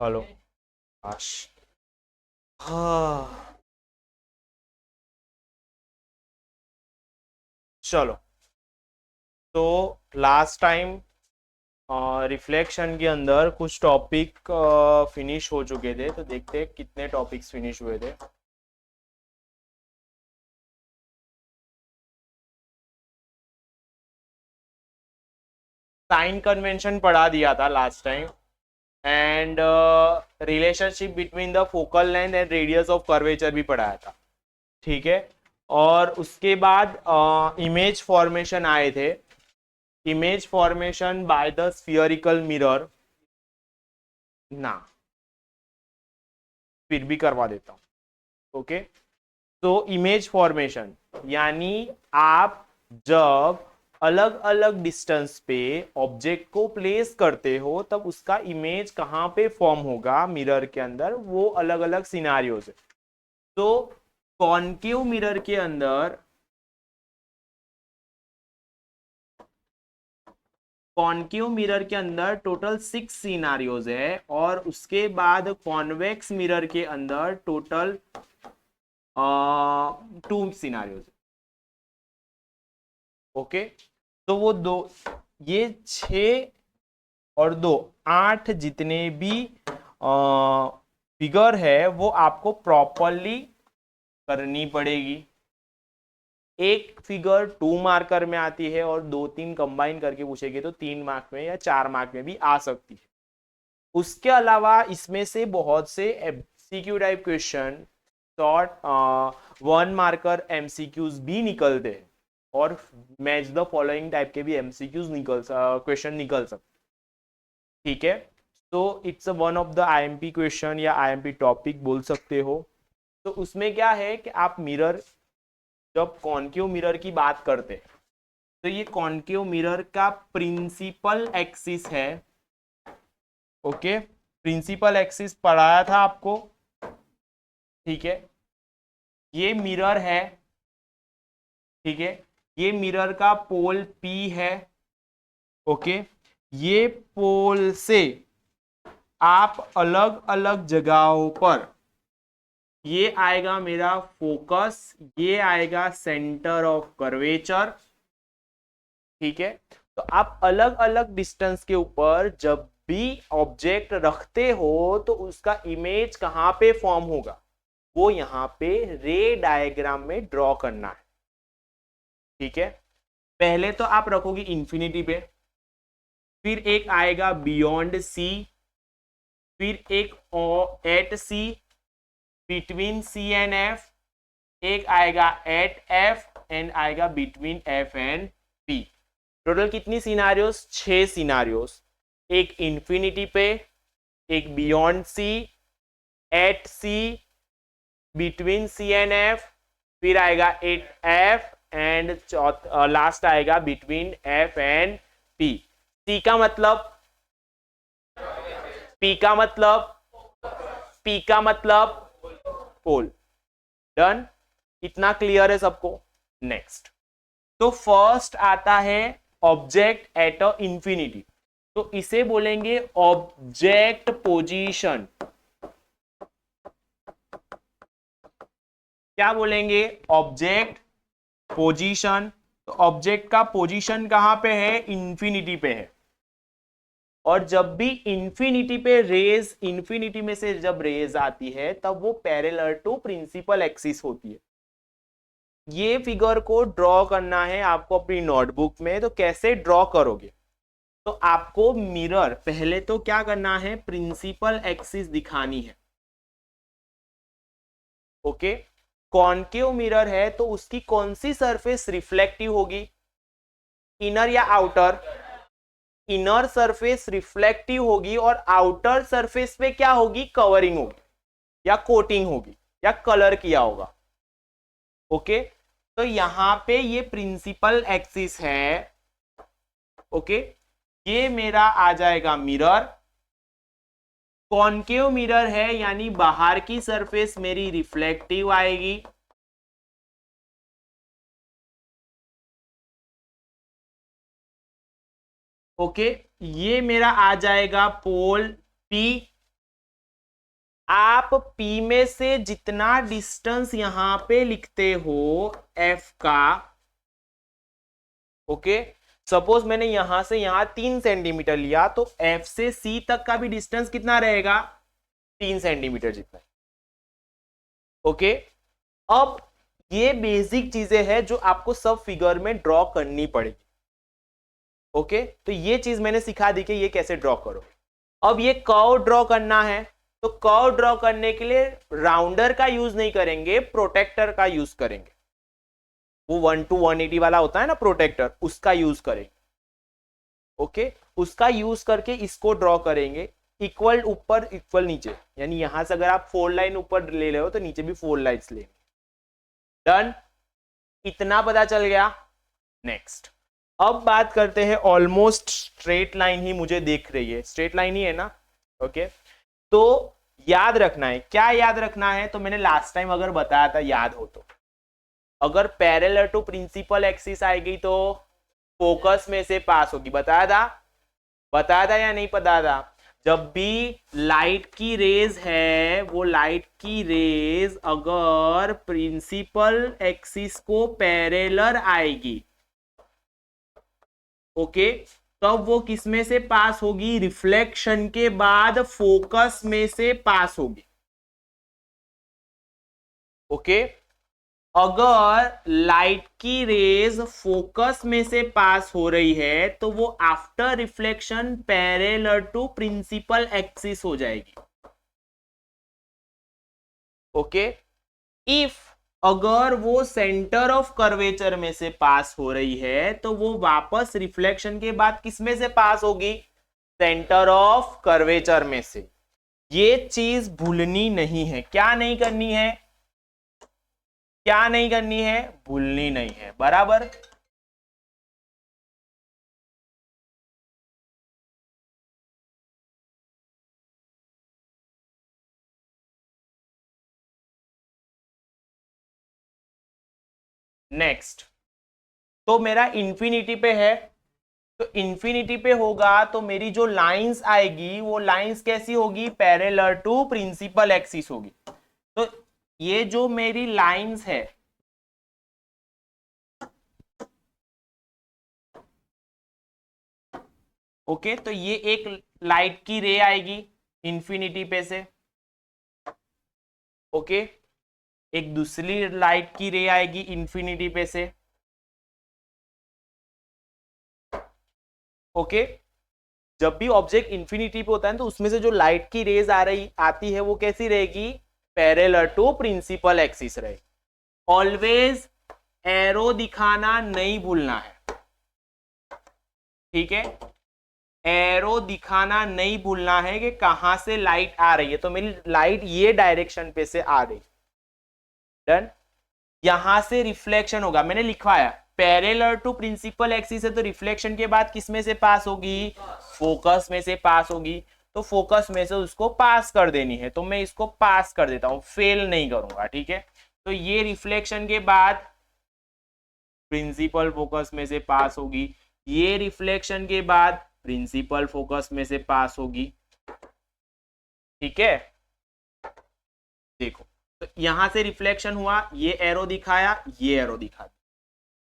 Hello. आश। हाँ। चलो। तो लास्ट टाइम रिफ्लेक्शन के अंदर कुछ टॉपिक फिनिश हो चुके थे, तो देखते हैं कितने टॉपिक्स फिनिश हुए थे। साइन कन्वेंशन पढ़ा दिया था last time, and relationship between the focal length and radius of curvature भी पढ़ाया था। ठीक है। और उसके बाद इमेज फॉर्मेशन आए थे। Image formation by the spherical mirror ना, फिर भी करवा देता हूं। ओके। तो इमेज फॉर्मेशन यानी आप जब अलग अलग डिस्टेंस पे ऑब्जेक्ट को प्लेस करते हो तब उसका इमेज कहां पे फॉर्म होगा मिरर के अंदर, वो अलग अलग सिनारियोज है। तो कॉन्केव मिरर के अंदर, कॉन्केव मिरर के अंदर टोटल 6 सिनारियोज है, और उसके बाद कॉन्वेक्स मिरर के अंदर टोटल 2 सिनारियोज। ओके। तो वो दो, ये 6 और 2 8 जितने भी फिगर है वो आपको प्रॉपरली करनी पड़ेगी। एक फिगर 2 मार्कर में आती है और 2 3 कंबाइन करके पूछेगी तो 3 मार्क में या 4 मार्क में भी आ सकती है। उसके अलावा इसमें से बहुत से MCQ type question, short 1 marker MCQs भी निकलते हैं, और मैच द फॉलोइंग टाइप के भी एमसीक्यूज क्वेश्चन निकल सकते। ठीक है। तो it's one of the IMP question या आईएमपी टॉपिक बोल सकते हो। तो उसमें क्या है कि आप मिरर, जब कॉन्केव मिरर की बात करते हैं तो ये कॉन्केव मिरर का प्रिंसिपल एक्सिस है। ओके। प्रिंसिपल एक्सिस पढ़ाया था आपको। ठीक है। ये मिरर है। ठीक है। ये मिरर का पोल पी है। ओके। ये पोल से आप अलग अलग जगहों पर, ये आएगा मेरा फोकस, ये आएगा सेंटर ऑफ कर्वेचर। ठीक है। तो आप अलग अलग डिस्टेंस के ऊपर जब भी ऑब्जेक्ट रखते हो तो उसका इमेज कहां पे फॉर्म होगा, वो यहां पे रे डायग्राम में ड्रॉ करना है। ठीक है। पहले तो आप रखोगे इंफिनिटी पे, फिर एक आएगा बियॉन्ड सी, फिर एक at C, between C and F, एक आएगा एट एफ, एंड आएगा between F and P. Total कितनी सिनारियोस? 6 सिनारियोस। एक इंफिनिटी पे, एक beyond C, at C, between C and F, फिर आएगा एट एफ, एंड लास्ट आएगा between F and P. C का मतलब, पी का मतलब, पी का मतलब पोल। डन। इतना क्लियर है सबको? नेक्स्ट, तो फर्स्ट आता है ऑब्जेक्ट एट अ इंफिनिटी, तो इसे बोलेंगे ऑब्जेक्ट पोजीशन। क्या बोलेंगे? Object position. तो ऑब्जेक्ट का पोजीशन कहां पे है? इंफिनिटी पे है। और जब भी इंफिनिटी पे रेज, इंफिनिटी में से जब रेज आती है तब वो पैरेलल टू प्रिंसिपल एक्सिस होती है। ये फिगर को ड्रॉ करना है आपको अपनी नोटबुक में, तो कैसे ड्रॉ करोगे? तो आपको मिरर पहले तो क्या करना है, प्रिंसिपल एक्सिस दिखानी है। ओके। कॉन्केव मिरर है तो उसकी कौन सी सरफेस रिफ्लेक्टिव होगी? इनर या आउटर? इनर सरफेस रिफ्लेक्टिव होगी, और आउटर सरफेस पे क्या होगी? कवरिंग होगी या कोटिंग होगी या कलर किया होगा। ओके। तो यहां पे ये प्रिंसिपल एक्सिस है। ओके। ये मेरा आ जाएगा मिरर। कॉन्केव मिरर है यानी बाहर की सरफेस मेरी रिफ्लेक्टिव आएगी। ओके। ये मेरा आ जाएगा पोल पी। आप P में से जितना डिस्टेंस यहां पे लिखते हो F का, ओके, सपोज मैंने यहां से यहां 3 सेंटीमीटर लिया, तो F से C तक का भी डिस्टेंस कितना रहेगा? 3 सेंटीमीटर जितना। ओके, अब ये बेसिक चीजें हैं जो आपको सब फिगर में ड्रॉ करनी पड़ेगी। ओके, तो ये चीज मैंने सिखा दी कि ये कैसे ड्रॉ करो। अब ये कर्व ड्रॉ करना है, तो कर्व ड्रॉ करने के लिए राउंडर का यूज नहीं करेंगे, प्रोटेक्टर का यूज करेंगे। वो 1 to 180 वाला होता है ना प्रोटेक्टर, उसका यूज करेंगे। ओके, उसका यूज करके इसको ड्रॉ करेंगे। इक्वल ऊपर इक्वल नीचे, यानी यहां से अगर आप 4 लाइन ऊपर ले रहे हो तो नीचे भी 4 लाइन्स लेंगे। डन, इतना पता चल गया। नेक्स्ट, अब बात करते हैं, ऑलमोस्ट स्ट्रेट लाइन ही मुझे दिख रही है, स्ट्रेट लाइन ही है ना? ओके, तो याद रखना है, क्या याद रखना है? तो मैंने लास्ट टाइम अगर बताया था, याद हो तो, अगर पैरेलल टू प्रिंसिपल एक्सिस आएगी तो फोकस में से पास होगी। बताया था या नहीं बताया था? जब भी लाइट की रेज है, वो लाइट की रेज अगर प्रिंसिपल एक्सिस को पैरेलल आएगी, ओके, तब वो किस में से पास होगी? रिफ्लेक्शन के बाद फोकस में से पास होगी। ओके, अगर लाइट की रेज फोकस में से पास हो रही है तो वो after reflection parallel to principal axis हो जाएगी। ओके, इफ अगर वो सेंटर ऑफ कर्वेचर में से पास हो रही है तो वो वापस रिफ्लेक्शन के बाद किस में से पास होगी? सेंटर ऑफ कर्वेचर में से। ये चीज भूलनी नहीं है। क्या नहीं करनी है? क्या नहीं करनी है? भूलनी नहीं है, बराबर। नेक्स्ट, तो मेरा इंफिनिटी पे है, तो इंफिनिटी पे होगा तो मेरी जो लाइंस आएगी वो लाइंस कैसी होगी? पैरेलल टू प्रिंसिपल एक्सिस होगी। तो ये जो मेरी लाइंस है, ओके, तो ये एक लाइट की रे आएगी इंफिनिटी पे से, ओके, एक दूसरी लाइट की रे आएगी इंफिनिटी पे से, ओके। जब भी ऑब्जेक्ट इंफिनिटी पे होता है तो उसमें से जो लाइट की रेज आती है वो कैसी रहेगी? पैरेलल टू प्रिंसिपल एक्सिस रहेगी। ऑलवेज एरो दिखाना नहीं भूलना है, ठीक है? एरो दिखाना नहीं भूलना है कि कहां से लाइट आ रही है। तो मेरी लाइट ये डायरेक्शन पे से आ रही, डन। यहां से रिफ्लेक्शन होगा, मैंने लिखवाया पैरेलल टू प्रिंसिपल एक्सिस है, तो रिफ्लेक्शन के बाद किस में से पास होगी? फोकस में से पास होगी। तो फोकस में से उसको पास कर देनी है, तो मैं इसको पास कर देता हूं, फेल नहीं करूंगा, ठीक है? तो ये रिफ्लेक्शन के बाद प्रिंसिपल फोकस में से पास होगी, ये रिफ्लेक्शन के बाद प्रिंसिपल फोकस में से पास होगी, ठीक है? देखो, तो यहां से रिफ्लेक्शन हुआ, ये एरो दिखाया, ये एरो दिखा दिया,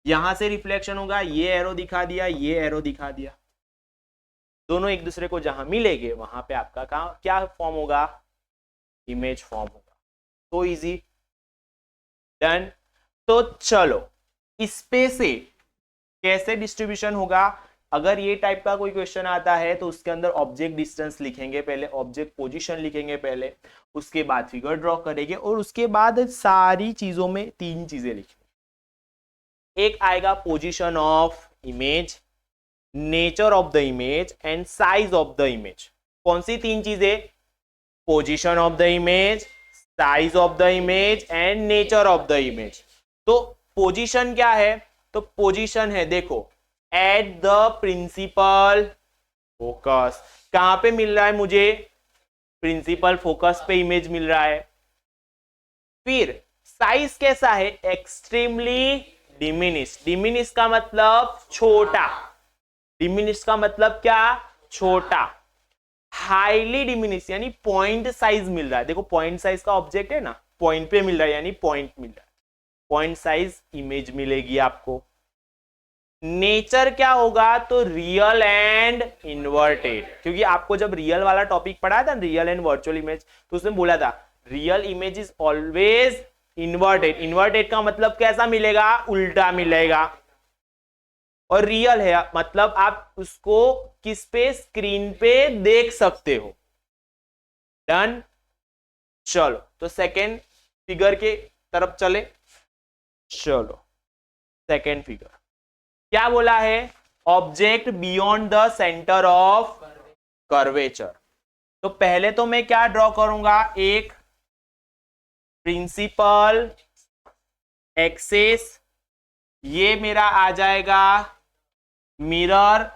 यहां से रिफ्लेक्शन होगा, ये एरो दिखा दिया, ये एरो दिखा दिया, दोनों एक दूसरे को जहां मिलेंगे वहां पे आपका क्या फॉर्म होगा? इमेज फॉर्म होगा। तो इजी, डन। तो चलो, इस पे से कैसे डिस्ट्रीब्यूशन होगा? अगर ये टाइप का कोई क्वेश्चन आता है तो उसके अंदर ऑब्जेक्ट डिस्टेंस लिखेंगे पहले, ऑब्जेक्ट पोजीशन लिखेंगे पहले, उसके बाद फिगर ड्रॉ करेंगे, और उसके बाद सारी चीजों में 3 चीजें लिखेंगे। एक आएगा position of image, nature of the image and size of the image. कौन सी 3 चीजें? Position of the image, size of the image and nature of the image. तो पोजीशन क्या है? तो पोजीशन है, देखो, एट द प्रिंसिपल फोकस। कहां पे मिल रहा है मुझे? प्रिंसिपल फोकस पे इमेज मिल रहा है। फिर साइज कैसा है? Extremely diminish. डिमिनिश का मतलब छोटा, डिमिनिश का मतलब क्या? छोटा। हाईली डिमिनिश यानी पॉइंट साइज मिल रहा है। देखो पॉइंट साइज का ऑब्जेक्ट है ना, पॉइंट पे मिल रहा है यानी पॉइंट मिल रहा है, पॉइंट साइज इमेज मिलेगी आपको। नेचर क्या होगा, तो रियल एंड इन्वर्टेड, क्योंकि आपको जब रियल वाला टॉपिक पढ़ा था, रियल एंड वर्चुअल इमेज, तो उसमें बोला था real image is always inverted. Inverted का मतलब कैसा मिलेगा, उल्टा मिलेगा। और रियल है मतलब आप उसको किस पे, स्क्रीन पे देख सकते हो। डन। चलो तो सेकेंड फिगर के तरफ चले। चलो सेकेंड फिगर क्या बोला है, object beyond the centre of curvature. तो पहले तो मैं क्या ड्रॉ करूंगा, एक प्रिंसिपल एक्सिस, ये मेरा आ जाएगा मिरर,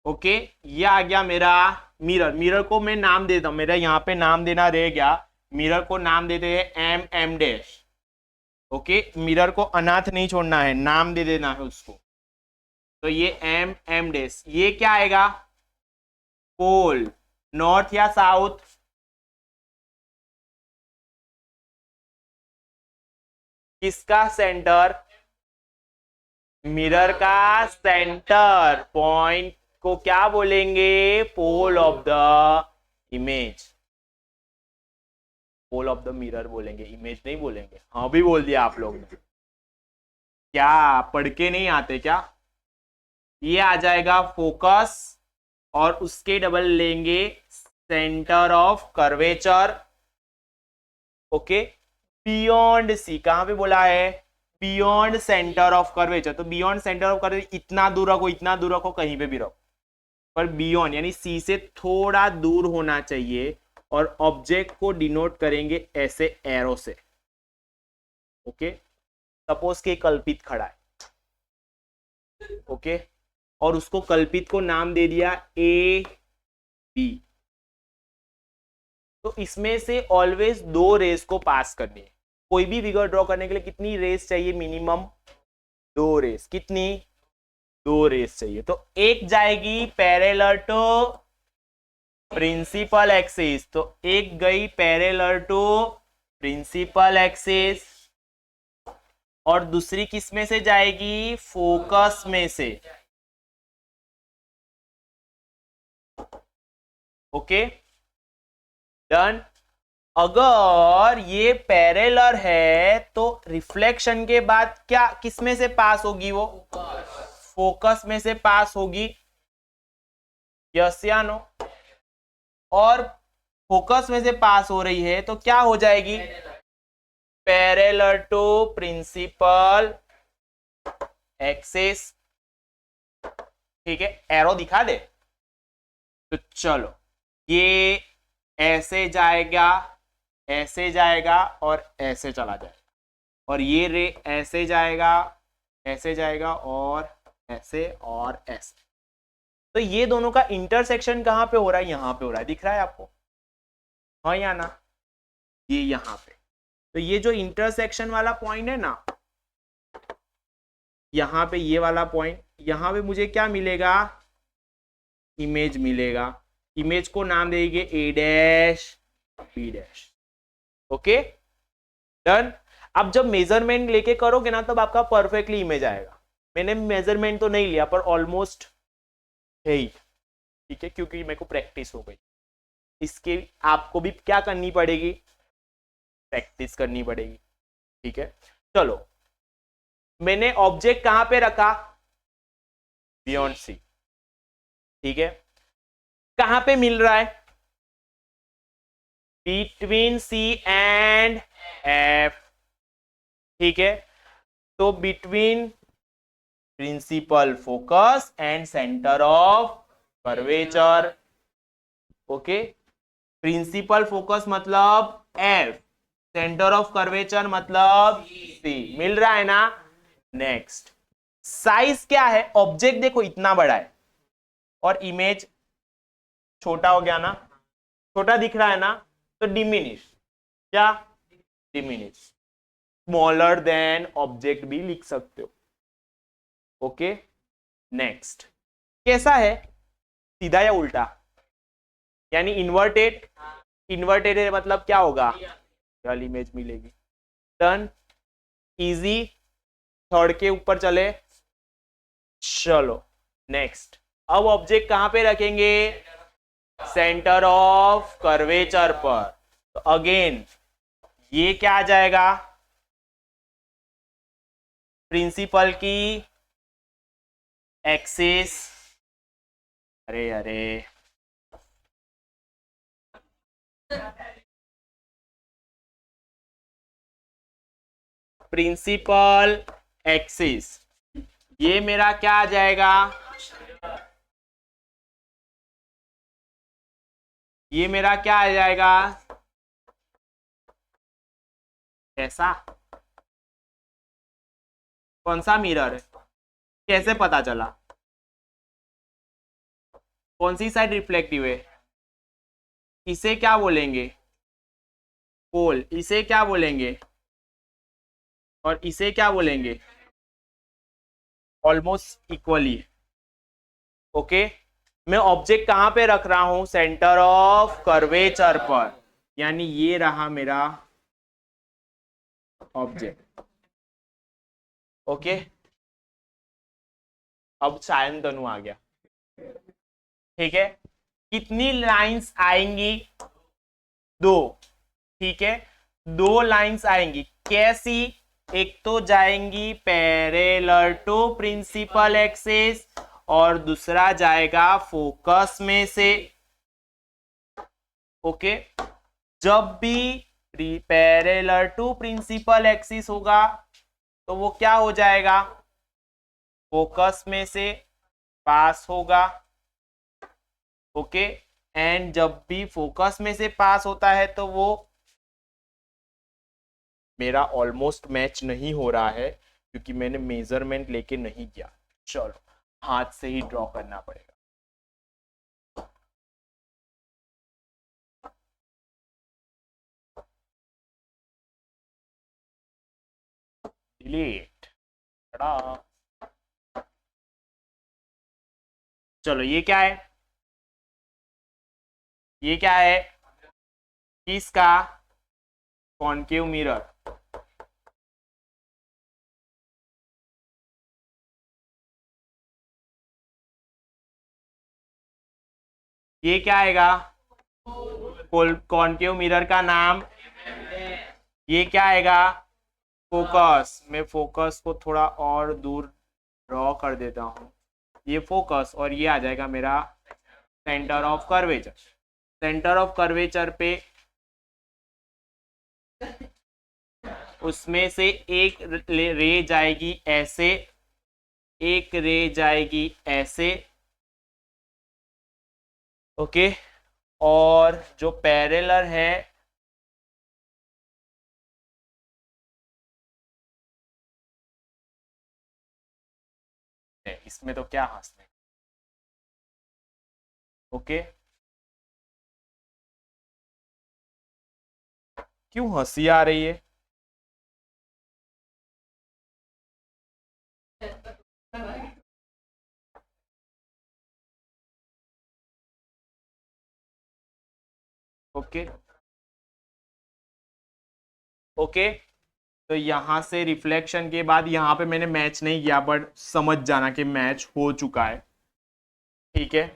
ओके ये आ गया मेरा मिरर। मिरर को मैं नाम देता हूं, मेरा यहां पे नाम देना रह गया, मिरर को नाम देते हैं M M dash. Okay mirror को अनाथ नहीं छोड़ना है, नाम दे देना है उसको। तो ये एम एम डैश, ये क्या आएगा, पोल, नॉर्थ या साउथ, किसका सेंटर, मिरर का सेंटर, पॉइंट को क्या बोलेंगे, pole of the image, pole of the mirror बोलेंगे, इमेज नहीं बोलेंगे। हाँ भी बोल दिया आप लोग ने, क्या पढ़ के नहीं आते क्या। ये आ जाएगा फोकस और उसके डबल लेंगे centre of curvature. Okay beyond C, कहां पे बोला है, बियॉन्ड सेंटर ऑफ कर्वेचर। तो बियॉन्ड सेंटर ऑफ कर्वेचर, इतना दूर रखो, इतना दूर रखो, कहीं पे भी रखो, पर बियॉन्ड यानी सी से थोड़ा दूर होना चाहिए। और ऑब्जेक्ट को डिनोट करेंगे ऐसे एरो से। ओके सपोज के कल्पित खड़ा है, ओके और उसको कल्पित को नाम दे दिया ए बी। तो इसमें से ऑलवेज दो रेस को पास करनी है। कोई भी फिगर ड्रॉ करने के लिए कितनी रेस चाहिए, मिनिमम दो रेस। कितनी, दो रेस चाहिए। तो एक जाएगी पैरेलल टू प्रिंसिपल एक्सिस, तो एक गई पैरेलल टू प्रिंसिपल एक्सिस, और दूसरी किस में से जाएगी, फोकस में से। Okay done. अगर ये पैरेलल है तो रिफ्लेक्शन के बाद क्या किस में से पास होगी, वो फोकस में से पास होगी, यस या नो। और फोकस में से पास हो रही है तो क्या हो जाएगी, पैरेलल टू प्रिंसिपल एक्सिस। ठीक है एरो दिखा दे। तो चलो ये ऐसे जाएगा, ऐसे जाएगा और ऐसे चला जाएगा, और ये रे ऐसे जाएगा, ऐसे जाएगा और ऐसे और ऐसे। तो ये दोनों का इंटरसेक्शन कहां पे हो रहा है, यहां पे हो रहा है, दिख रहा है आपको, हाँ या ना, ये यहां पे। तो ये जो इंटरसेक्शन वाला पॉइंट है ना, यहां पे ये वाला पॉइंट, यहां पे मुझे क्या मिलेगा, इमेज मिलेगा। इमेज को नाम देंगे A dash B dash. Okay done. अब जब मेजरमेंट लेके करोगे ना तब आपका परफेक्टली इमेज आएगा। मैंने मेजरमेंट तो नहीं लिया पर ऑलमोस्ट है ही, ठीक है, क्योंकि मेरे को प्रैक्टिस हो गई। इसके आपको भी क्या करनी पड़ेगी, प्रैक्टिस करनी पड़ेगी। ठीक है चलो मैंने ऑब्जेक्ट कहां पे रखा, बियॉन्ड सी। ठीक है कहां पे मिल रहा है, बिटवीन सी एंड एफ। ठीक है तो between principal focus and centre of curvature. Okay principal focus मतलब एफ, सेंटर ऑफ कर्वेचर मतलब सी, मिल रहा है ना। नेक्स्ट साइज क्या है, ऑब्जेक्ट देखो इतना बड़ा है और इमेज छोटा हो गया ना, छोटा दिख रहा है ना, तो डिमिनिश, क्या डिमिनिश। स्मॉलर देन ऑब्जेक्ट भी लिख सकते हो। ओके नेक्स्ट, कैसा है, सीधा या उल्टा, यानी इन्वर्टेड, इन्वर्टेड है मतलब क्या होगा, रियल इमेज मिलेगी। डन, इजी, थर्ड के ऊपर चले, चलो नेक्स्ट। अब ऑब्जेक्ट कहां पे रखेंगे, सेंटर ऑफ कर्वेचर पर। तो अगेन ये क्या आ जाएगा, प्रिंसिपल की एक्सिस, अरे अरे प्रिंसिपल एक्सिस, ये मेरा क्या आ जाएगा, ये मेरा क्या आ जाएगा, ऐसा, कौन सा मिरर है, कैसे पता चला, कौन सी साइड रिफ्लेक्टिव है, इसे क्या बोलेंगे, पोल, इसे क्या बोलेंगे, और इसे क्या बोलेंगे, ऑलमोस्ट इक्वली। ओके, मैं ऑब्जेक्ट कहां पे रख रहा हूं, सेंटर ऑफ कर्वेचर पर, यानी ये रहा मेरा ऑब्जेक्ट। ओके, अब सायन तनु आ गया, ठीक है, कितनी लाइंस आएंगी, दो, ठीक है, दो लाइंस आएंगी, कैसी, एक तो जाएंगी पैरेलल टू प्रिंसिपल एक्सिस और दूसरा जाएगा फोकस में से। ओके, जब भी पैरेलल टू प्रिंसिपल एक्सिस होगा तो वो क्या हो जाएगा, फोकस में से पास होगा। ओके, एंड जब भी फोकस में से पास होता है तो वो मेरा ऑलमोस्ट मैच नहीं हो रहा है क्योंकि मैंने मेजरमेंट लेके नहीं किया। चलो हाथ से ही ड्रॉ करना पड़ेगा। डिलीट, चलो ये क्या है, ये क्या है, किसका, कॉन्केव मिरर। ये क्या आएगा, कॉन्केव मिरर का नाम, ये क्या आएगा, फोकस। मैं फोकस को थोड़ा और दूर ड्रॉ कर देता हूँ, ये फोकस और ये आ जाएगा मेरा centre of curvature. Centre of curvature पे उसमें से एक रे जाएगी ऐसे, एक रे जाएगी ऐसे। ओके, और जो पैरेलल है इसमें तो क्या हंसने। ओके, क्यों हंसी आ रही है, ओके ओके, तो यहां से रिफ्लेक्शन के बाद यहाँ पे मैंने मैच नहीं किया बट समझ जाना कि मैच हो चुका है। ठीक है,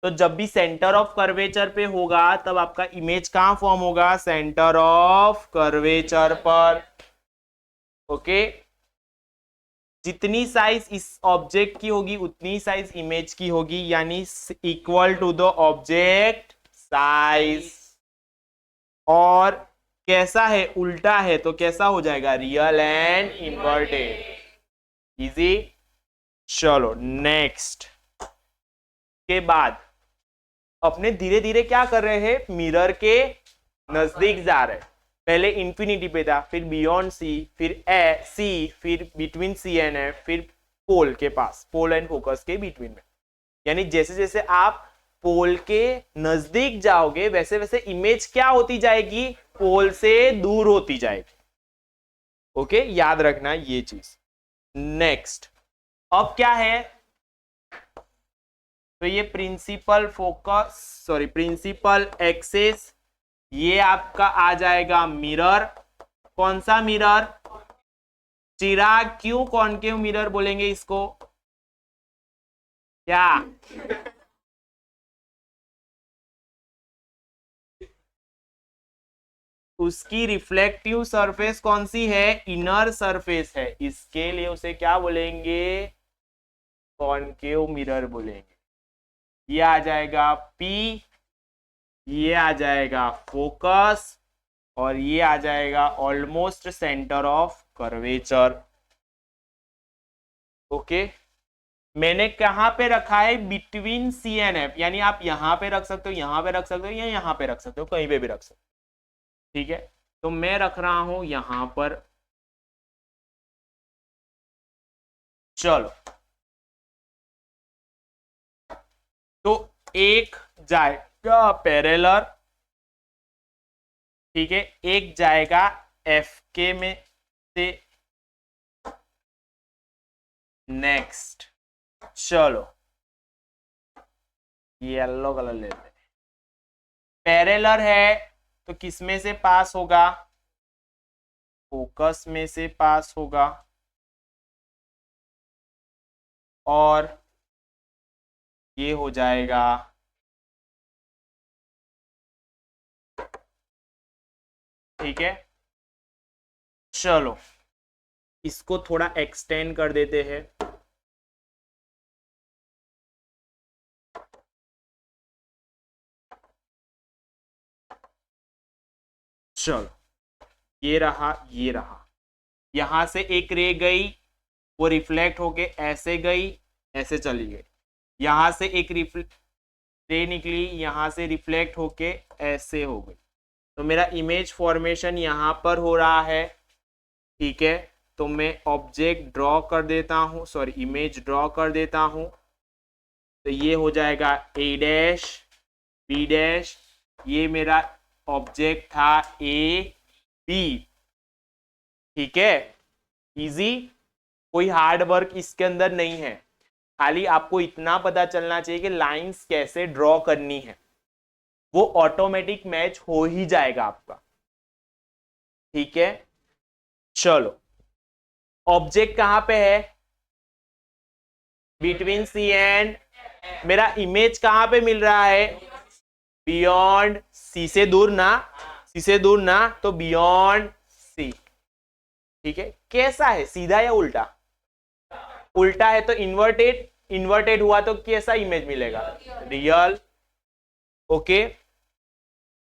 तो जब भी सेंटर ऑफ कर्वेचर पे होगा तब आपका इमेज कहां फॉर्म होगा, सेंटर ऑफ कर्वेचर पर। ओके, जितनी साइज इस ऑब्जेक्ट की होगी उतनी साइज इमेज की होगी, यानी equal to the object size. और कैसा है, उल्टा है तो कैसा हो जाएगा, रियल एंड इन्वर्टेड। इजी, चलो नेक्स्ट के बाद अपने धीरे धीरे क्या कर रहे हैं, मिरर के नजदीक जा रहे हैं। पहले इंफिनिटी पे था, फिर बियॉन्ड सी, फिर ए सी, फिर बिटवीन सी एंड एफ, फिर पोल के पास, पोल एंड फोकस के बिटवीन में। यानी जैसे जैसे आप पोल के नजदीक जाओगे वैसे वैसे इमेज क्या होती जाएगी, पोल से दूर होती जाएगी। ओके, याद रखना ये चीज। नेक्स्ट, अब क्या है, तो ये principal focus, sorry principal axis, ये आपका आ जाएगा मिरर। कौन सा मिरर? चिराग। क्यों कॉनकेव मिरर बोलेंगे इसको? क्या? उसकी रिफ्लेक्टिव सरफेस कौन सी है? इनर सरफेस है, इसके लिए उसे क्या बोलेंगे? कॉनकेव मिरर बोलेंगे। ये आ जाएगा पी, ये आ जाएगा फोकस, और ये आ जाएगा almost centre of curvature. Okay, मैंने कहां पे रखा है? बिटवीन सी एंड एफ, यानी आप यहां पे रख सकते हो, यहां पे रख सकते हो, या यहां पे रख सकते हो, कहीं पे भी रख सकते हो। ठीक है, तो मैं रख रहा हूं यहां पर। चलो, तो एक जाएगा पैरेलल, ठीक है, एक जाएगा एफ के में से। नेक्स्ट, चलो येलो कलर लेते हैं। पैरेलल है तो किस में से पास होगा? फोकस में से पास होगा, और ये हो जाएगा ठीक है। चलो, इसको थोड़ा एक्सटेंड कर देते हैं। चलो, ये रहा, ये रहा। यहां से एक रे गई, वो रिफ्लेक्ट होके ऐसे गई, ऐसे चली गई। यहां से एक रे निकली, यहां से रिफ्लेक्ट होके ऐसे हो गई। तो मेरा इमेज फॉर्मेशन यहां पर हो रहा है। ठीक है, तो मैं ऑब्जेक्ट ड्रॉ कर देता हूं, सॉरी इमेज ड्रॉ कर देता हूं। तो ये हो जाएगा ए डैश बी डैश, ये मेरा ऑब्जेक्ट था ए बी। ठीक है, इजी, कोई हार्ड वर्क इसके अंदर नहीं है। खाली आपको इतना पता चलना चाहिए कि लाइंस कैसे ड्रॉ करनी है, वो ऑटोमेटिक मैच हो ही जाएगा आपका। ठीक है, चलो, ऑब्जेक्ट कहां पे है? बिटवीन सी एंड, मेरा इमेज कहां पे मिल रहा है? बियॉन्ड सी से दूर ना, सी से दूर ना, तो बियॉन्ड सी। ठीक है, कैसा है, सीधा या उल्टा? उल्टा है तो इन्वर्टेड, इन्वर्टेड हुआ तो कैसा इमेज मिलेगा? रियल। ओके,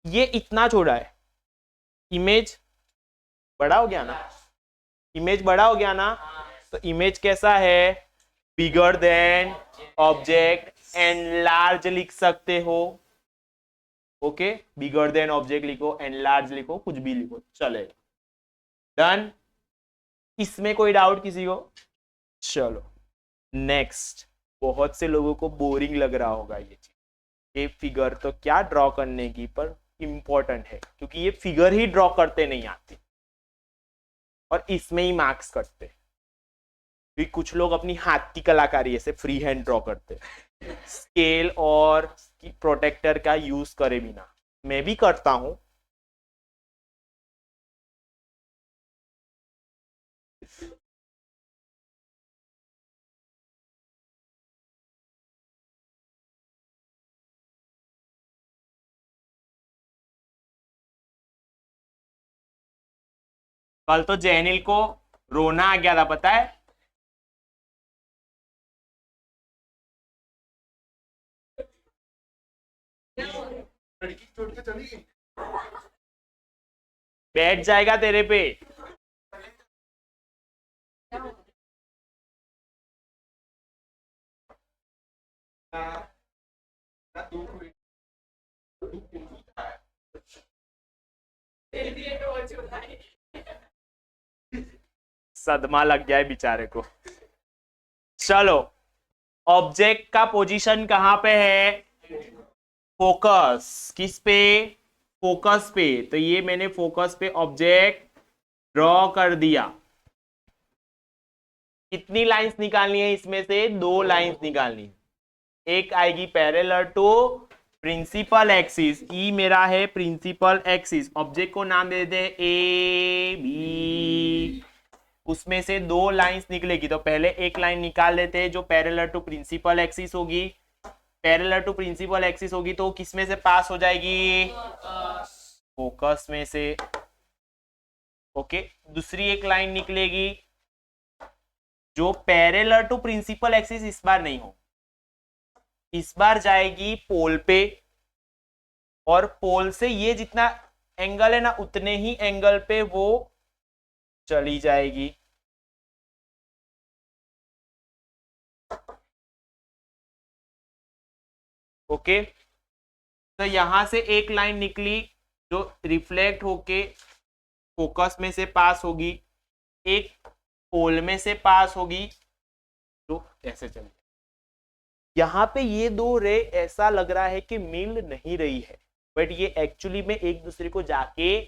ये इतना छोड़ा है, इमेज बड़ा हो गया ना, इमेज बड़ा हो गया ना, तो इमेज कैसा है? बिगर देन ऑब्जेक्ट, एनलार्ज लिख सकते हो। ओके, बिगर देन ऑब्जेक्ट लिखो, एनलार्ज लिखो, कुछ भी लिखो चलेगा। डन, इसमें कोई डाउट किसी को? चलो नेक्स्ट, बहुत से लोगों को बोरिंग लग रहा होगा ये चीज, ये फिगर तो क्या ड्रॉ करने की, पर इंपॉर्टेंट है क्योंकि ये फिगर ही ड्रॉ करते नहीं आती और इसमें ही मार्क्स कटते। भी कुछ लोग अपनी हाथ की कलाकारी ऐसे फ्री हैंड ड्रॉ करते, स्केल और प्रोटेक्टर का यूज करे बिना। मैं भी करता हूं, कल तो जैनिल को रोना आ गया था पता है। बैठ जाएगा तेरे पे। सदमा लग गया है बेचारे को। चलो, ऑब्जेक्ट का पोजीशन कहां पे है? फोकस, किस पे? फोकस पे। तो ये मैंने फोकस पे ऑब्जेक्ट ड्रॉ कर दिया। कितनी लाइंस निकालनी है इसमें से? 2 लाइंस निकालनी है। एक आएगी पैरेलल टू प्रिंसिपल एक्सिस, ई मेरा है प्रिंसिपल एक्सिस, ऑब्जेक्ट को नाम दे देते हैं ए बी। उसमें से 2 लाइंस निकलेगी, तो पहले एक लाइन निकाल लेते हैं जो पैरेलल टू प्रिंसिपल एक्सिस होगी। पैरेलल टू प्रिंसिपल एक्सिस होगी तो किस में से पास हो जाएगी? फोकस में से। ओके, दूसरी एक लाइन निकलेगी जो पैरेलल टू प्रिंसिपल एक्सिस इस बार नहीं हो, इस बार जाएगी पोल पे, और पोल से ये जितना एंगल है ना उतने ही एंगल पे वो चली जाएगी। ओके, तो यहां से एक लाइन निकली जो रिफ्लेक्ट होके फोकस में से पास होगी, एक पोल में से पास होगी, तो ऐसे चले। यहां पे ये 2 रे ऐसा लग रहा है कि मिल नहीं रही है, बट ये एक्चुअली में एक दूसरे को जाके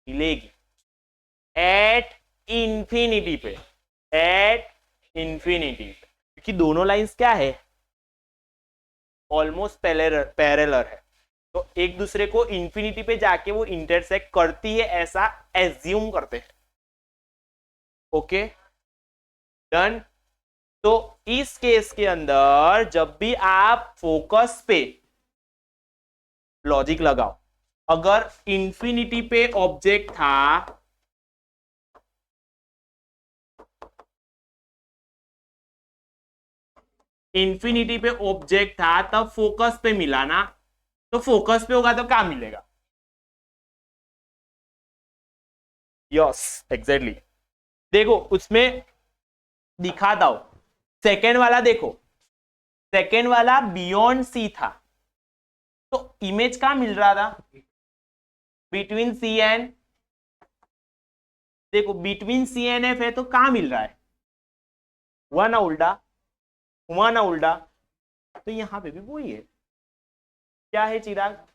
मिलेगी एट इंफिनिटी पे, एट इंफिनिटी, क्योंकि दोनों लाइंस क्या है? ऑलमोस्ट पैरेलल है, तो एक दूसरे को इंफिनिटी पे जाके वो इंटरसेक्ट करती है, ऐसा एज्यूम करते हैं। Okay, done. तो इस केस के अंदर जब भी आप फोकस पे लॉजिक लगाओ, अगर इंफिनिटी पे ऑब्जेक्ट था, इंफिनिटी पे ऑब्जेक्ट था तब फोकस पे मिला ना, तो फोकस पे होगा तो क्या मिलेगा? Yes exactly. देखो उसमें दिखाता हूं, सेकेंड वाला देखो, सेकेंड वाला बियॉन्ड सी था, तो इमेज कहां मिल रहा था? बिटवीन सी एंड, देखो बिटवीन सी एंड एफ है तो कहां मिल रहा है? हुआ ना उल्टा, हुआ ना उल्टा, तो यहां पे भी वही है। क्या है चिराग?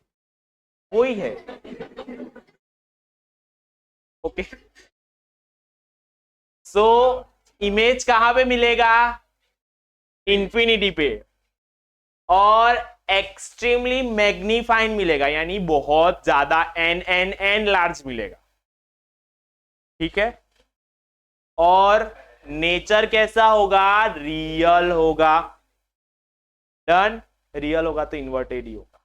वही है। ओके, सो इमेज कहां पे मिलेगा? इंफिनिटी पे, और एक्सट्रीमली मैग्नीफाइड मिलेगा, यानी बहुत ज्यादा एन एन एन लार्ज मिलेगा। ठीक है, और नेचर कैसा होगा? रियल होगा। डन, रियल होगा तो इन्वर्टेड ही होगा।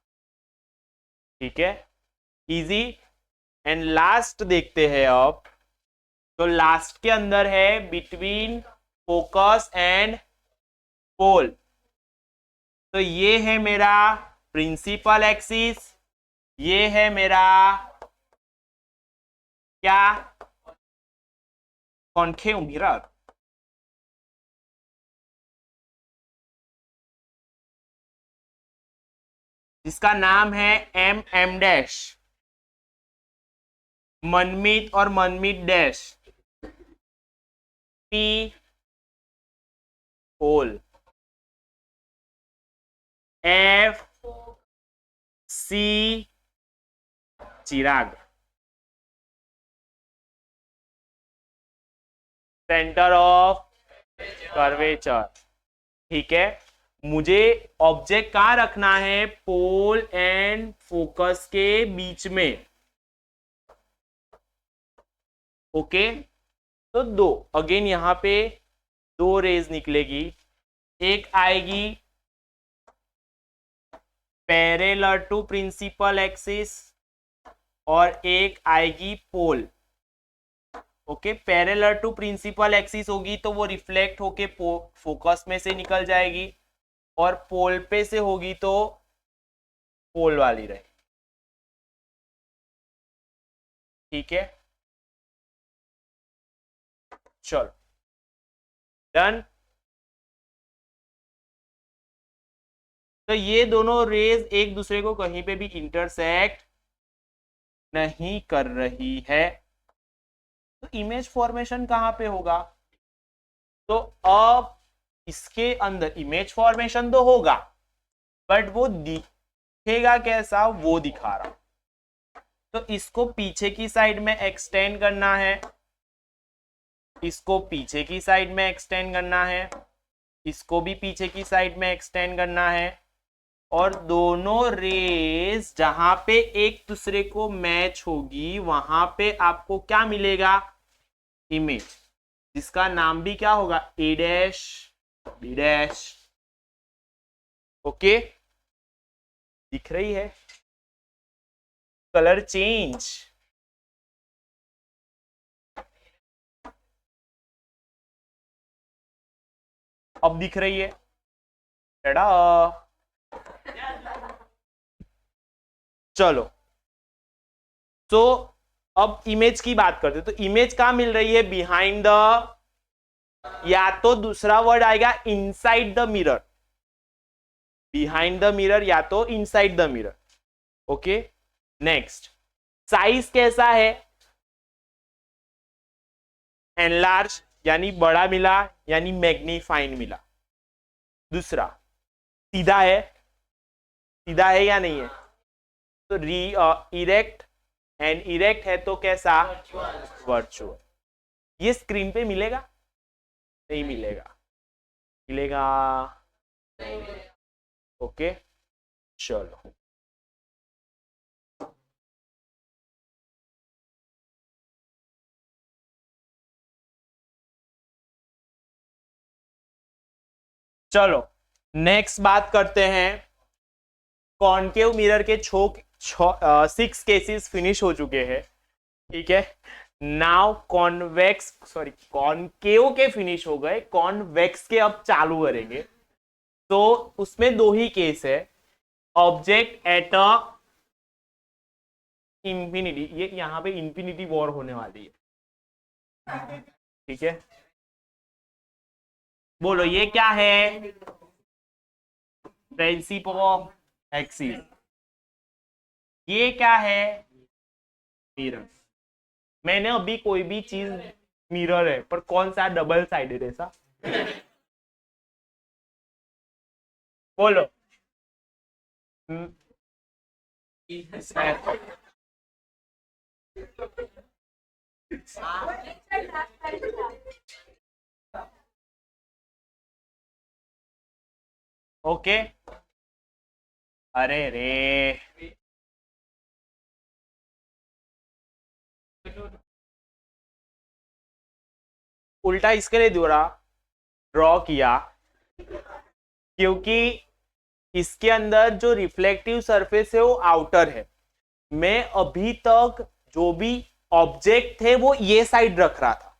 ठीक है, इजी। एंड लास्ट देखते हैं अब, तो लास्ट के अंदर है बिटवीन फोकस एंड पोल, तो ये है मेरा प्रिंसिपल एक्सिस, ये है मेरा क्या? Concave mirror. जिसका नाम है एम एम डैश, मनमीत और Manmeet dash, P pole, F C Chirag, centre of curvature. ठीक है, मुझे ऑब्जेक्ट कहां रखना है? पोल एंड फोकस के बीच में। ओके, तो दो, अगेन यहां पे 2 रेज निकलेगी, एक आएगी पैरेलल टू प्रिंसिपल एक्सिस और एक आएगी pole. Okay, parallel to principal axis होगी तो वो रिफ्लेक्ट होके फोकस में से निकल जाएगी, और पोल पे से होगी तो पोल वाली रहेगी। ठीक है, चलो डन। तो ये दोनों रेज एक दूसरे को कहीं पे भी इंटरसेक्ट नहीं कर रही है, तो इमेज फॉर्मेशन कहां पे होगा? तो अब इसके अंदर इमेज फॉर्मेशन तो होगा, बट वो दिखेगा कैसा वो दिखा रहा, तो इसको पीछे की साइड में एक्सटेंड करना है, इसको पीछे की साइड में एक्सटेंड करना है, इसको भी पीछे की साइड में एक्सटेंड करना है, और दोनों रेज जहां पे एक दूसरे को मैच होगी वहां पे आपको क्या मिलेगा, इमेज, जिसका नाम भी क्या होगा, ए डैश बी डैश। ओके, दिख रही है कलर चेंज। अब दिख रही है, टड़ा। चलो, तो अब इमेज की बात करते, तो इमेज कहां मिल रही है, बिहाइंड द, या तो दूसरा वर्ड आएगा inside the mirror, behind the mirror या तो inside the mirror. Okay, next, size कैसा है, एनलार्ज यानी बड़ा मिला, यानी मैग्नीफाइंड मिला। दूसरा, सीधा है, सीधा है या नहीं है, तो इरेक्ट, एंड इरेक्ट है तो कैसा, वर्चुअल। ये स्क्रीन पे मिलेगा, नहीं मिलेगा, मिलेगा, ओके। चलो, चलो नेक्स्ट बात करते हैं, कॉनकेव मिरर के 6 केसेस फिनिश हो चुके हैं, ठीक है। नाउ कॉन्वेक्स, सॉरी कॉनकेव के फिनिश हो गए, कॉन्वेक्स के अब चालू करेंगे। तो उसमें 2 ही केस है, ऑब्जेक्ट एट अ इंफिनिटी, ये यहां पे इंफिनिटी वॉर होने वाली है, ठीक है। बोलो ये क्या है, प्रिंसिपल ऑफ एक्सिस। ये क्या है, मिरर। मैंने अभी कोई भी चीज मिरर है, पर कौन सा डबल साइडेड ऐसा, बोलो। ओके, अरे रे, उल्टा इसके लिए ड्रॉ किया क्योंकि इसके अंदर जो रिफ्लेक्टिव सरफेस है वो आउटर है। मैं अभी तक जो भी ऑब्जेक्ट थे वो ये साइड रख रहा था,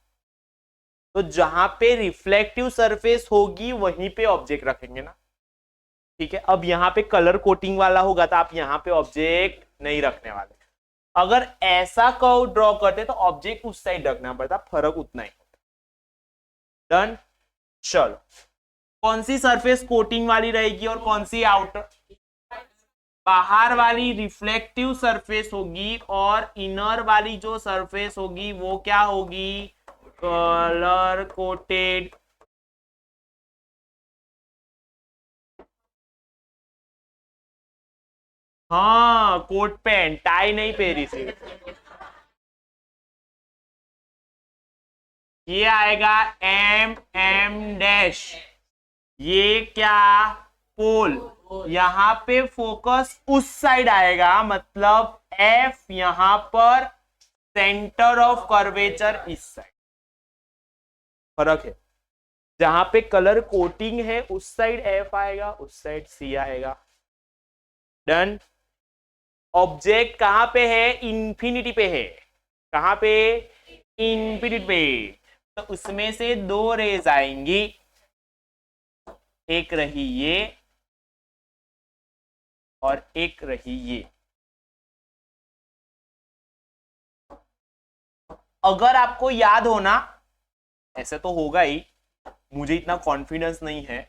तो जहां पे रिफ्लेक्टिव सरफेस होगी वहीं पे ऑब्जेक्ट रखेंगे ना, ठीक है। अब यहाँ पे कलर कोटिंग वाला होगा तो आप यहाँ पे ऑब्जेक्ट नहीं रखने वाले। अगर ऐसा कर्व ड्रॉ करते तो ऑब्जेक्ट उस साइड रखना पड़ता, फर्क उतना ही। डन। चलो, कौन सी सरफेस कोटिंग वाली रहेगी और कौन सी आउटर, बाहर वाली रिफ्लेक्टिव सरफेस होगी और इनर वाली जो सरफेस होगी वो क्या होगी, कलर कोटेड। हाँ, कोट पैंट, टाई नहीं पहनी थी। ये आएगा एम डैश, ये क्या, पोल। यहां पे फोकस उस साइड आएगा, मतलब एफ यहां पर, सेंटर ऑफ कर्वेचर इस साइड। फर्क है, जहां पे कलर कोटिंग है उस साइड एफ आएगा, उस साइड सी आएगा। डन। ऑब्जेक्ट कहां पे है, इंफिनिटी पे है, कहां पे, इंफिनिटी पे, तो उसमें से 2 रेज आएंगी, एक रही ये और एक रही ये। अगर आपको याद हो ना, ऐसे तो होगा ही, मुझे इतना कॉन्फिडेंस नहीं है,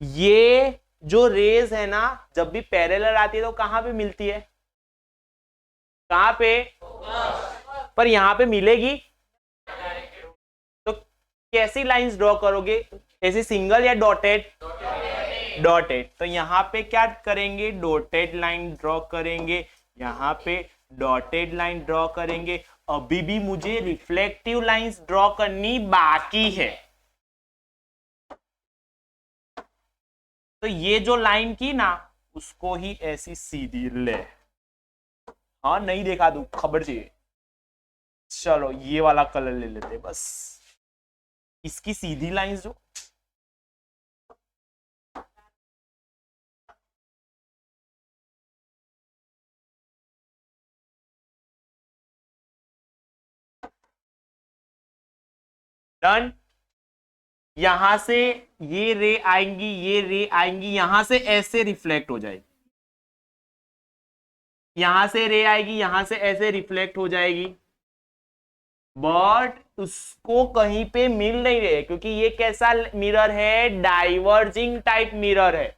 ये जो रेज है ना जब भी पैरेलल आती है तो कहां पे मिलती है, कहां पे, पर यहां पे मिलेगी, तो कैसी लाइंस ड्रॉ करोगे, ऐसे सिंगल या डॉटेड, डॉटेड। तो यहां पे क्या करेंगे, डॉटेड लाइन ड्रॉ करेंगे, यहां पे डॉटेड लाइन ड्रॉ करेंगे। अभी भी मुझे रिफ्लेक्टिव लाइंस ड्रॉ करनी बाकी है। तो ये जो लाइन की ना, उसको ही ऐसी सीधी ले। हाँ नहीं देखा तू, खबर चाहिए। चलो ये वाला कलर ले लेते बस, इसकी सीधी लाइंस जो, डन। यहां से ये रे आएंगी, ये रे आएंगी, यहां से ऐसे रिफ्लेक्ट हो जाएगी, यहां से रे आएगी, यहां से ऐसे रिफ्लेक्ट हो जाएगी, बट उसको कहीं पे मिल नहीं रहे, क्योंकि ये कैसा मिरर है, डाइवर्जिंग टाइप मिरर है।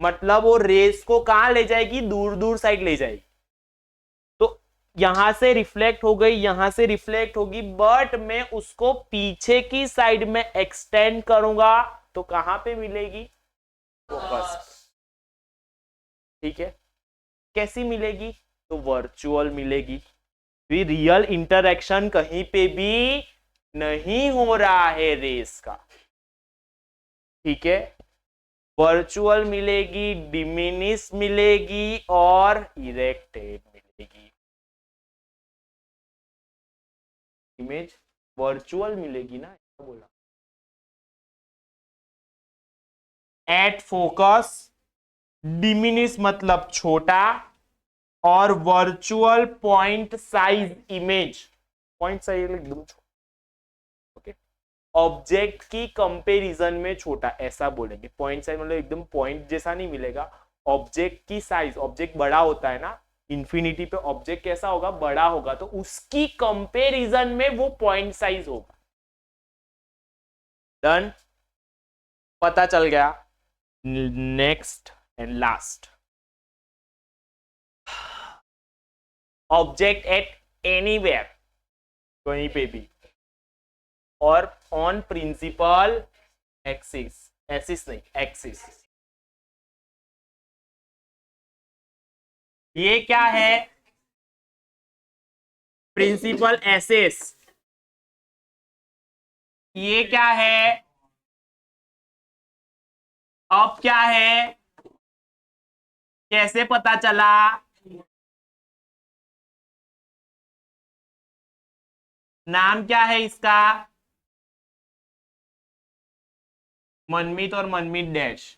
मतलब वो रेस को कहां ले जाएगी, दूर दूर साइड ले जाएगी। तो यहां से रिफ्लेक्ट हो गई, यहां से रिफ्लेक्ट होगी, बट मैं उसको पीछे की साइड में एक्सटेंड करूंगा तो कहां पे मिलेगी, फोकस। ठीक है, कैसी मिलेगी, तो वर्चुअल मिलेगी। फिर रियल इंटरेक्शन कहीं पे भी नहीं हो रहा है रेस का। ठीक है, वर्चुअल मिलेगी, डिमिनिश मिलेगी और इरेक्टेड मिलेगी। इमेज वर्चुअल मिलेगी ना, ऐसा बोला। एट फोकस, डिमिनिश मतलब छोटा, और virtual point size image, point size एकदम छोटा। ओके, ऑब्जेक्ट की कंपैरिजन में छोटा, ऐसा बोलेंगे। पॉइंट साइज मतलब एकदम पॉइंट जैसा नहीं मिलेगा। ऑब्जेक्ट की साइज, ऑब्जेक्ट बड़ा होता है ना, इंफिनिटी पे ऑब्जेक्ट कैसा होगा, बड़ा होगा, तो उसकी कंपैरिजन में वो पॉइंट साइज होगा। डन, पता चल गया। Next and last, object at anywhere, कहीं पे भी, और ऑन प्रिंसिपल एक्सिस, एक्सिस नहीं एक्सिस। ये क्या है, प्रिंसिपल एक्सिस। ये क्या है, अब क्या है, कैसे पता चला, नाम क्या है इसका, मनमीत और मनमीत डैश।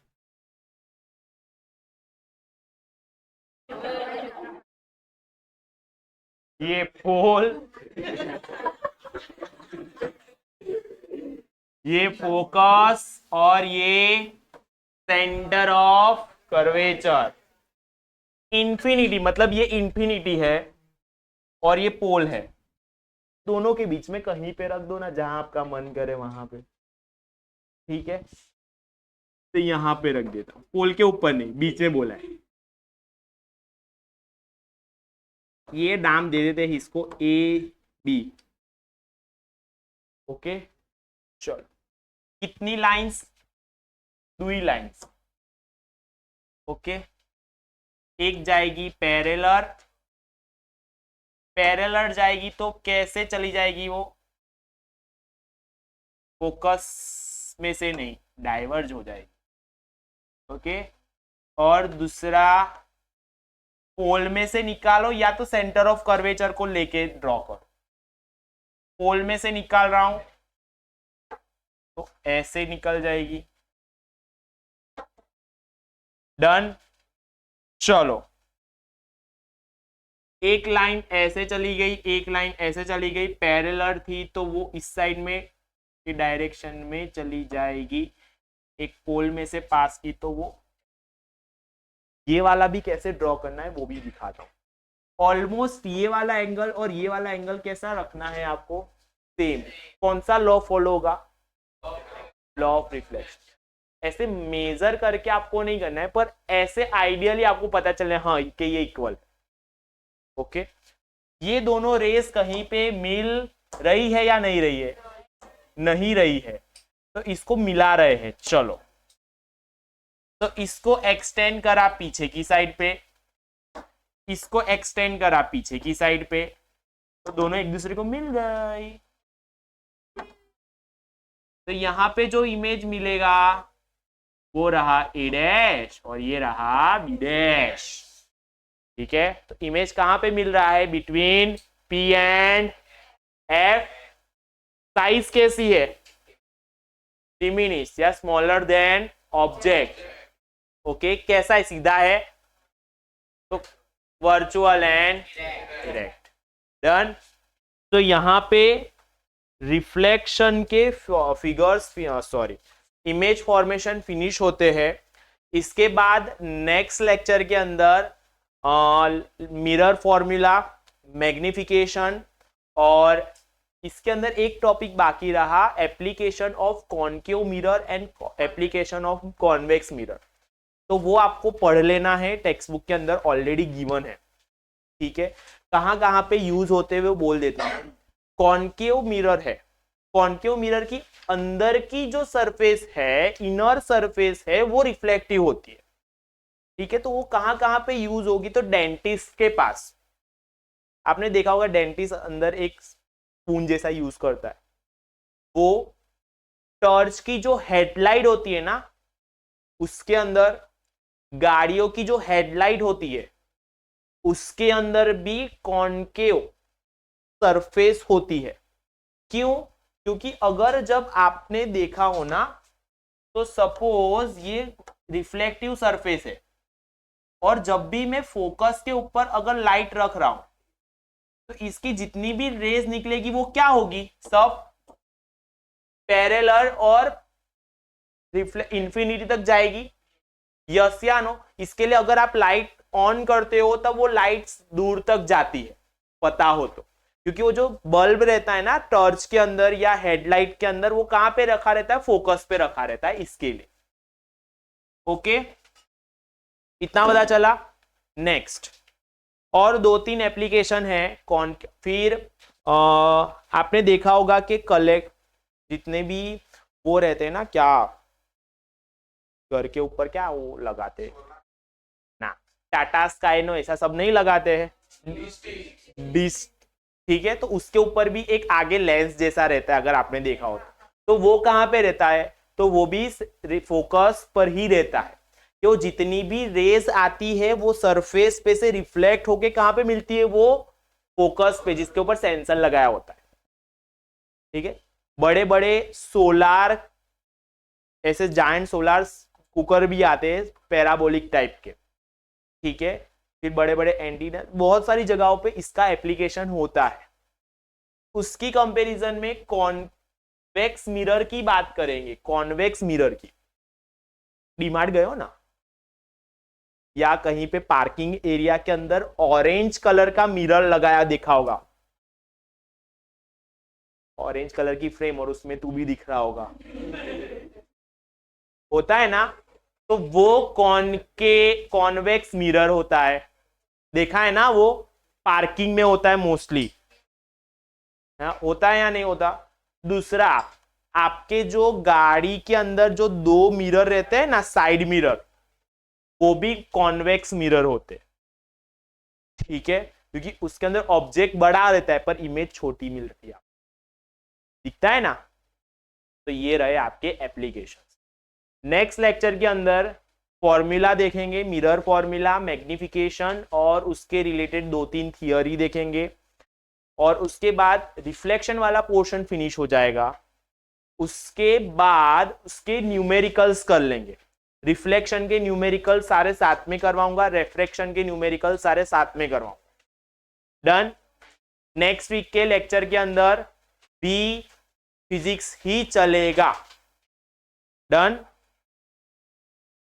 ये पोल, ये फोकस, और ये सेंटर ऑफ कर्वेचर। इंफिनिटी मतलब ये इंफिनिटी है और ये पोल है, दोनों के बीच में कहीं पे रख दो ना, जहां आपका मन करे वहां पे। ठीक है, तो यहां पे रख देता हूं, पोल के ऊपर नहीं, बीच में बोला है। ये नाम दे देते हैं इसको ए बी। ओके, चलो कितनी लाइंस, 2 लाइंस। ओके, एक जाएगी पैरेलल, पैरेलल जाएगी तो कैसे चली जाएगी वो, फोकस में से नहीं, डाइवर्ज हो जाएगी। ओके, और दूसरा पोल में से निकालो, या तो सेंटर ऑफ कर्वेचर को लेके ड्रॉ करो। पोल में से निकाल रहा हूं तो ऐसे निकल जाएगी। डन, चलो एक लाइन ऐसे चली गई, एक लाइन ऐसे चली गई, पैरेलल थी तो वो इस साइड में की डायरेक्शन में चली जाएगी। एक पोल में से पास की तो वो, ये वाला भी कैसे ड्रॉ करना है वो भी दिखाता हूं। ऑलमोस्ट ये वाला एंगल और ये वाला एंगल कैसा रखना है आपको, सेम। कौन सा लॉ फॉलो होगा, लॉ ऑफ रिफ्लेक्शन। ऐसे मेजर करके आपको नहीं करना है, पर ऐसे आइडियली आपको पता चले हाँ कि ये इक्वल। ओके, ये दोनों रेस कहीं पे मिल रही है या नहीं रही है, नहीं रही है, तो इसको मिला रहे हैं। चलो, तो इसको एक्सटेंड करा पीछे की साइड पे, इसको एक्सटेंड करा पीछे की साइड पे, तो दोनों एक दूसरे को मिल गई। तो यहाँ पे जो इमेज मिलेगा वो रहा ए डैश और ये रहा बी डैश। ठीक है, तो इमेज कहां पे मिल रहा है? Between P and F. Size कैसी है? डिमिनिश या स्मॉलर देन ऑब्जेक्ट। ओके, कैसा है? सीधा है, तो वर्चुअल एंड डायरेक्ट। डन। तो यहां पे रिफ्लेक्शन के figures, sorry, image formation finish होते हैं। इसके बाद नेक्स्ट लेक्चर के अंदर मिरर फॉर्मूला, मैग्निफिकेशन, और इसके अंदर एक टॉपिक बाकी रहा, application of concave mirror and application of convex mirror. तो वो आपको पढ़ लेना है, टेक्स्ट बुक के अंदर ऑलरेडी गिवन है। ठीक है, कहां कहां पे यूज होते हुए वो बोल देता हूं। कॉनकेव मिरर है, कॉनकेव मिरर की अंदर की जो सरफेस है, इनर सरफेस है, वो रिफ्लेक्टिव होती है। ठीक है, तो वो कहां कहां पे यूज होगी? तो डेंटिस्ट के पास आपने देखा होगा, डेंटिस्ट अंदर एक स्पून जैसा यूज करता है। वो टॉर्च की जो हेडलाइट होती है ना, उसके अंदर, गाड़ियों की जो हेडलाइट होती है उसके अंदर भी कॉनकेव सरफेस होती है। क्यों? क्योंकि अगर जब आपने देखा हो ना, तो सपोज ये रिफ्लेक्टिव सरफेस है और जब भी मैं फोकस के ऊपर अगर लाइट रख रहा हूं तो इसकी जितनी भी रेज निकलेगी वो क्या होगी? सब पैरेलल और इंफिनिटी तक जाएगी। यस या नो? इसके लिए अगर आप लाइट ऑन करते हो तब वो लाइट दूर तक जाती है, पता हो तो। क्योंकि वो जो बल्ब रहता है ना टॉर्च के अंदर या हेडलाइट के अंदर, वो कहां पे रखा रहता है? फोकस पे रखा रहता है, इसके लिए। ओके, इतना पता चला। नेक्स्ट और दो तीन एप्लीकेशन है कौन, फिर आपने देखा होगा कि कलेक्ट जितने भी वो रहते हैं ना, क्या घर के ऊपर क्या वो लगाते हैं ना, टाटा स्काई नो ऐसा सब नहीं लगाते हैं, डिश। ठीक है, तो उसके ऊपर भी एक आगे लेंस जैसा रहता है, अगर आपने देखा हो तो वो कहां पे रहता है? तो वो भी फोकस पर ही रहता है। कि वो जितनी भी रेज आती है वो सरफेस पे से रिफ्लेक्ट होके कहां पे मिलती है? वो फोकस पे, जिसके ऊपर सेंसर लगाया होता है। ठीक है, बड़े बड़े सोलार, ऐसे जायंट सोलार कुकर भी आते हैं पैराबोलिक टाइप के। ठीक है, फिर बड़े बड़े एंटीना, बहुत सारी जगहों पे इसका एप्लीकेशन होता है। उसकी कंपैरिजन में कॉन्वेक्स मिरर की बात करेंगे। कॉन्वेक्स मिरर की, डीमार्ट गए हो ना, या कहीं पे पार्किंग एरिया के अंदर ऑरेंज कलर का मिरर लगाया देखा होगा, ऑरेंज कलर की फ्रेम और उसमें तू भी दिख रहा होगा, होता है ना? तो वो कॉन्वेक्स मिरर होता है, देखा है ना? वो पार्किंग में होता है मोस्टली, होता है या नहीं होता? दूसरा, आपके जो गाड़ी के अंदर जो दो मिरर रहते हैं ना, साइड मिरर, वो भी कॉन्वेक्स मिरर होते हैं। ठीक है, क्योंकि उसके अंदर ऑब्जेक्ट बड़ा रहता है पर इमेज छोटी मिल रही है, दिखता है ना? तो ये रहे आपके एप्लीकेशन। नेक्स्ट लेक्चर के अंदर फॉर्मूला देखेंगे, मिरर फॉर्मूला, मैग्निफिकेशन और उसके रिलेटेड दो तीन थियरी देखेंगे, और उसके बाद रिफ्लेक्शन वाला पोर्शन फिनिश हो जाएगा। उसके बाद उसके न्यूमेरिकल्स कर लेंगे। रिफ्लेक्शन के न्यूमेरिकल सारे साथ में करवाऊंगा, रिफ्रैक्शन के न्यूमेरिकल सारे साथ में करवाऊंगा। डन। नेक्स्ट वीक के लेक्चर के अंदर भी फिजिक्स ही चलेगा। डन,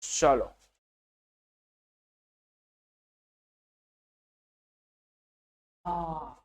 चलो। हाँ।